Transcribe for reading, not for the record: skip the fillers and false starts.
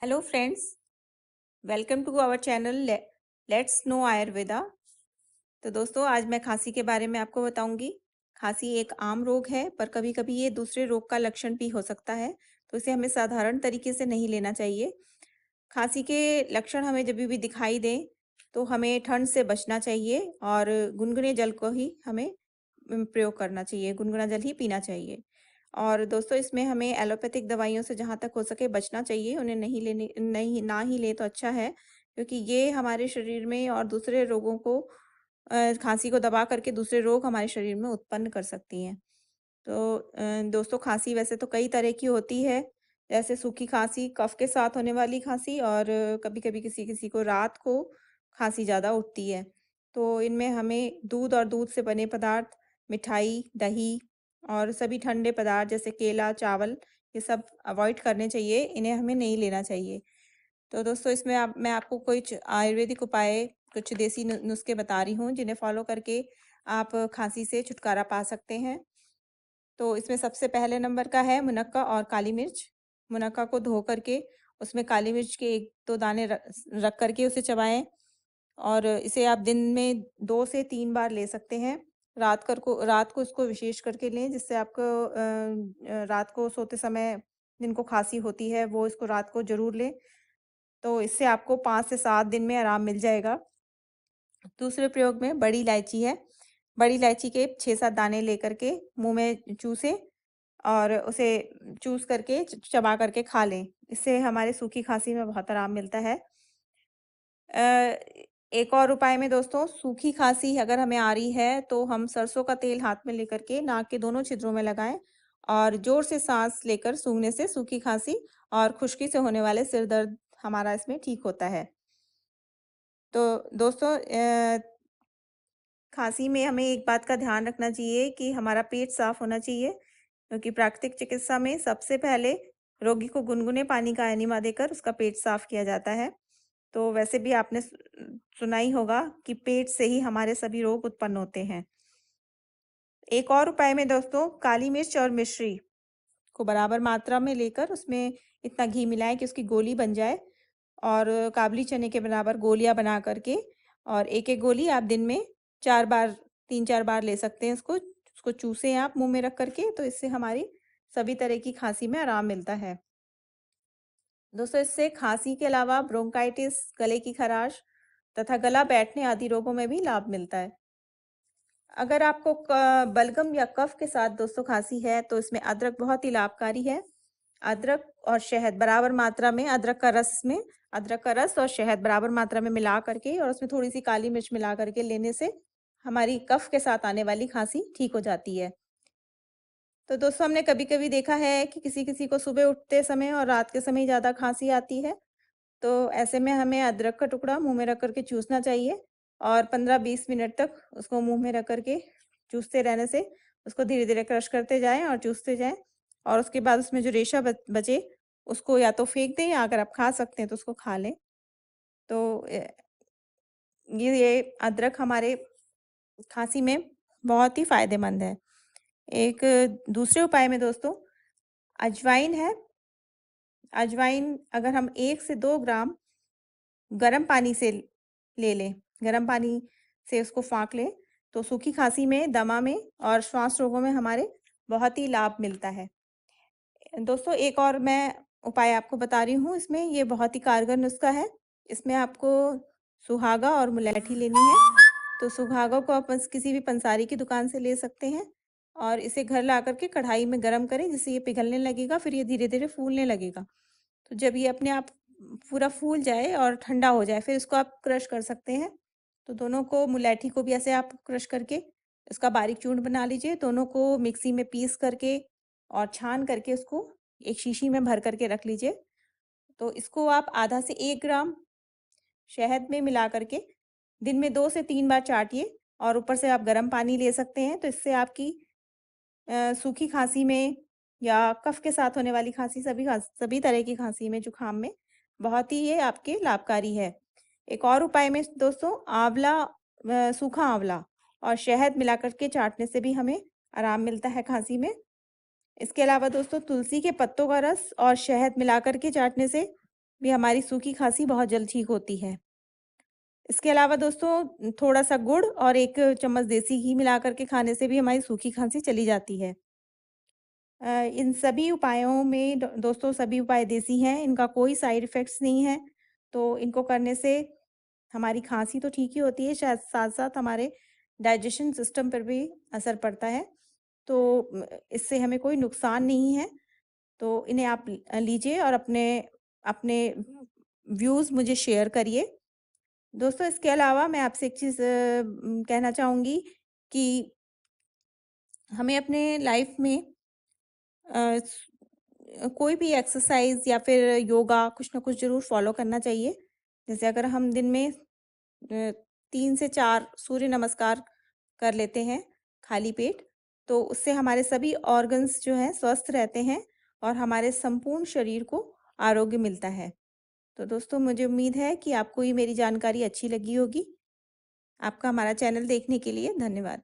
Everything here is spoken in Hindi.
Hello friends, welcome to our channel let's know Ayurveda. तो दोस्तों, आज मैं खांसी के बारे में आपको बताऊंगी। खांसी एक आम रोग है, पर कभी-कभी ये दूसरे रोग का लक्षण भी हो सकता है, तो इसे हमें साधारण तरीके से नहीं लेना चाहिए। खांसी के लक्षण हमें जब भी दिखाई दें, तो हमें ठंड से बचना चाहिए और गुनगुने जल को ही हमें प्रयोग करना चाहिए, गुनगुना जल ही पीना चाहिए। और दोस्तों, इसमें हमें एलोपैथिक दवाइयों से जहाँ तक हो सके बचना चाहिए, उन्हें नहीं ना ही लें तो अच्छा है, क्योंकि ये हमारे शरीर में और दूसरे रोगों को खांसी को दबा करके दूसरे रोग हमारे शरीर में उत्पन्न कर सकती हैं। तो दोस्तों, खांसी वैसे तो कई तरह की होती है, जैसे सूखी खांसी, कफ के साथ होने वाली खांसी और कभी-कभी किसी-किसी को रात को खांसी ज़्यादा उठती है। तो इनमें हमें दूध और दूध से बने पदार्थ, मिठाई, दही और सभी ठंडे पदार्थ जैसे केला, चावल, ये सब अवॉइड करने चाहिए, इन्हें हमें नहीं लेना चाहिए। तो दोस्तों, इसमें मैं आपको कुछ आयुर्वेदिक उपाय, कुछ देसी नुस्खे बता रही हूँ, जिन्हें फॉलो करके आप खांसी से छुटकारा पा सकते हैं। तो इसमें सबसे पहले नंबर का है मुनक्का और काली मिर्च। मुनक्का को धो करके उसमें काली मिर्च के 1-2 दाने रख करके उसे चबाएँ और इसे आप दिन में 2 से 3 बार ले सकते हैं। रात को इसको विशेष करके लें, जिससे आपको रात को सोते समय जिनको खाँसी होती है, वो इसको रात को ज़रूर लें। तो इससे आपको 5 से 7 दिन में आराम मिल जाएगा। दूसरे प्रयोग में बड़ी इलायची है। बड़ी इलायची के 6-7 दाने लेकर के मुँह में चूसें और उसे चूस करके चबा करके खा लें। इससे हमारे सूखी खाँसी में बहुत आराम मिलता है। अ, एक और उपाय में दोस्तों, सूखी खाँसी अगर हमें आ रही है, तो हम सरसों का तेल हाथ में लेकर के नाक के दोनों छिद्रों में लगाएँ और ज़ोर से साँस लेकर सूंघने से सूखी खाँसी और खुश्की से होने वाले सिर दर्द हमारा इसमें ठीक होता है। तो दोस्तों, खाँसी में हमें एक बात का ध्यान रखना चाहिए कि हमारा पेट साफ़ होना चाहिए, क्योंकि प्राकृतिक चिकित्सा में सबसे पहले रोगी को गुनगुने पानी का एनिमा देकर उसका पेट साफ़ किया जाता है। तो वैसे भी आपने सुना ही होगा कि पेट से ही हमारे सभी रोग उत्पन्न होते हैं। एक और उपाय में दोस्तों, काली मिर्च और मिश्री को बराबर मात्रा में लेकर उसमें इतना घी मिलाएँ कि उसकी गोली बन जाए और काबुली चने के बराबर गोलियाँ बना करके और एक-एक गोली आप दिन में 4 बार 3-4 बार ले सकते हैं इसको। उसको चूसें आप मुँह में रख कर के, तो इससे हमारी सभी तरह की खाँसी में आराम मिलता है। दोस्तों, इससे खाँसी के अलावा ब्रोंकाइटिस, गले की खराश तथा गला बैठने आदि रोगों में भी लाभ मिलता है। अगर आपको बलगम या कफ के साथ दोस्तों खांसी है, तो इसमें अदरक बहुत ही लाभकारी है। अदरक और शहद बराबर मात्रा में, अदरक का रस और शहद बराबर मात्रा में मिला करके और उसमें थोड़ी सी काली मिर्च मिला करके लेने से हमारी कफ के साथ आने वाली खांसी ठीक हो जाती है। तो दोस्तों, हमने कभी कभी देखा है कि किसी किसी को सुबह उठते समय और रात के समय ज़्यादा खांसी आती है। तो ऐसे में हमें अदरक का टुकड़ा मुँह में रख कर के चूसना चाहिए और 15-20 मिनट तक उसको मुँह में रख कर के चूसते रहने से उसको धीरे-धीरे क्रश करते जाएँ और चूसते जाएँ और उसके बाद उसमें जो रेशा बचे, उसको या तो फेंक दें या अगर आप खा सकते हैं तो उसको खा लें। तो ये अदरक हमारे खाँसी में बहुत ही फ़ायदेमंद है। एक दूसरे उपाय में दोस्तों, अजवाइन है। अजवाइन अगर हम 1 से 2 ग्राम गर्म पानी से ले लें, गर्म पानी से उसको फाँक लें, तो सूखी खाँसी में, दमा में और श्वास रोगों में हमारे बहुत ही लाभ मिलता है। दोस्तों, एक और मैं उपाय आपको बता रही हूँ, इसमें ये बहुत ही कारगर नुस्ख़ा है। इसमें आपको सुहागा और मुलैठी लेनी है। तो सुहागा को आप किसी भी पंसारी की दुकान से ले सकते हैं और इसे घर ला कर के कढ़ाई में गरम करें, जिससे ये पिघलने लगेगा, फिर ये धीरे-धीरे फूलने लगेगा। तो जब ये अपने आप पूरा फूल जाए और ठंडा हो जाए, फिर इसको आप क्रश कर सकते हैं। तो दोनों को, मुलैठी को भी ऐसे आप क्रश करके इसका बारीक चूर्ण बना लीजिए। दोनों को मिक्सी में पीस करके और छान करके उसको एक शीशी में भर करके रख लीजिए। तो इसको आप आधा से 1 ग्राम शहद में मिला करके दिन में 2 से 3 बार चाटिए और ऊपर से आप गर्म पानी ले सकते हैं। तो इससे आपकी सूखी खाँसी में या कफ के साथ होने वाली खाँसी, सभी तरह की खाँसी में, जुकाम में बहुत ही ये आपके लाभकारी है। एक और उपाय में दोस्तों, सूखा आँवला और शहद मिला कर के चाटने से भी हमें आराम मिलता है खाँसी में। इसके अलावा दोस्तों, तुलसी के पत्तों का रस और शहद मिला कर के चाटने से भी हमारी सूखी खाँसी बहुत जल्द ठीक होती है। इसके अलावा दोस्तों थोड़ा-सा गुड़ और 1 चम्मच देसी घी मिला कर के खाने से भी हमारी सूखी खाँसी चली जाती है। इन सभी उपायों में दोस्तों सभी उपाय देसी हैं, इनका कोई साइड इफ़ेक्ट्स नहीं है, तो इनको करने से हमारी खाँसी तो ठीक ही होती है, शायद साथ-साथ हमारे डाइजेशन सिस्टम पर भी असर पड़ता है। तो इससे हमें कोई नुकसान नहीं है, तो इन्हें आप लीजिए और अपने अपने व्यूज़ मुझे शेयर करिए। दोस्तों इसके अलावा मैं आपसे एक चीज़ कहना चाहूँगी कि हमें अपने लाइफ़ में अ, कोई भी एक्सरसाइज़ या फिर योगा कुछ ना कुछ ज़रूर फ़ॉलो करना चाहिए। जैसे अगर हम दिन में 3 से 4 सूर्य नमस्कार कर लेते हैं खाली पेट, तो उससे हमारे सभी ऑर्गन्स जो हैं स्वस्थ रहते हैं और हमारे संपूर्ण शरीर को आरोग्य मिलता है। तो दोस्तों मुझे उम्मीद है कि आपको ये मेरी जानकारी अच्छी लगी होगी। आपका हमारा चैनल देखने के लिए धन्यवाद।